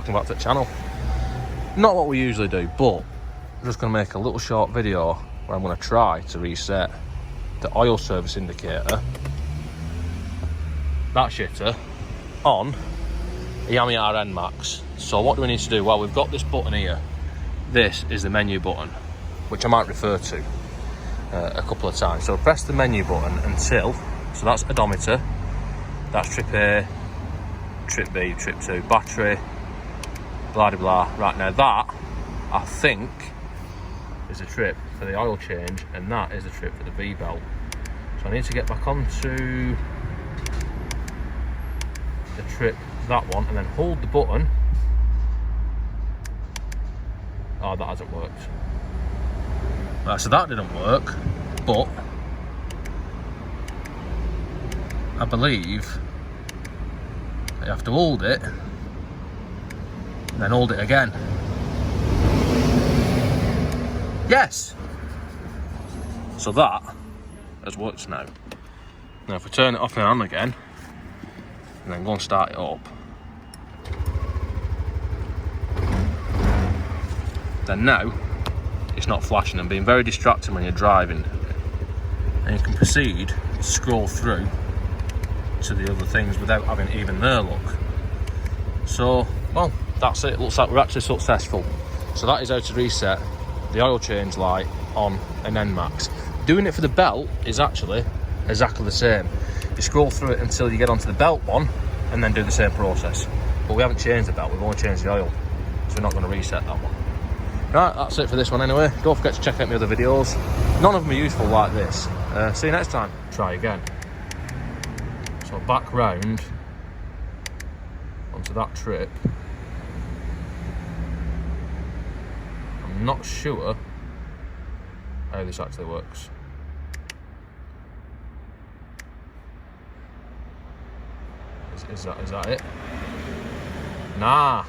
welcome back to the channel. Not what we usually do, but I'm just going to make a little short video where I'm going to try to reset the oil service indicator, that shitter, on a Yamaha NMAX. So what do we need to do? Well, we've got this button here. This is the menu button, which I might refer to a couple of times. So press the menu button until, so that's odometer, that's trip A, trip B, trip 2, battery, blah blah. Right, now that I think is a trip for the oil change, and that is a trip for the V belt. So I need to get back onto the trip, that one, and then hold the button. Oh, that hasn't worked. Right, so that didn't work, but I believe you have to hold it and then hold it again. Yes! So that has worked now. Now if we turn it off and on again and then go and start it up, then now it's not flashing and being very distracting when you're driving, and you can proceed to scroll through to the other things without having even their look. So, well, that's it. Looks like we're actually successful. So that is how to reset the oil change light on an NMAX. Doing it for the belt is actually exactly the same. You scroll through it until you get onto the belt one and then do the same process. But we haven't changed the belt, we've only changed the oil, so we're not going to reset that one. Right, that's it for this one anyway. Don't forget to check out my other videos. None of them are useful like this. See you next time. Try again. So back round onto that trip. I'm not sure how this actually works. Is that it? Nah.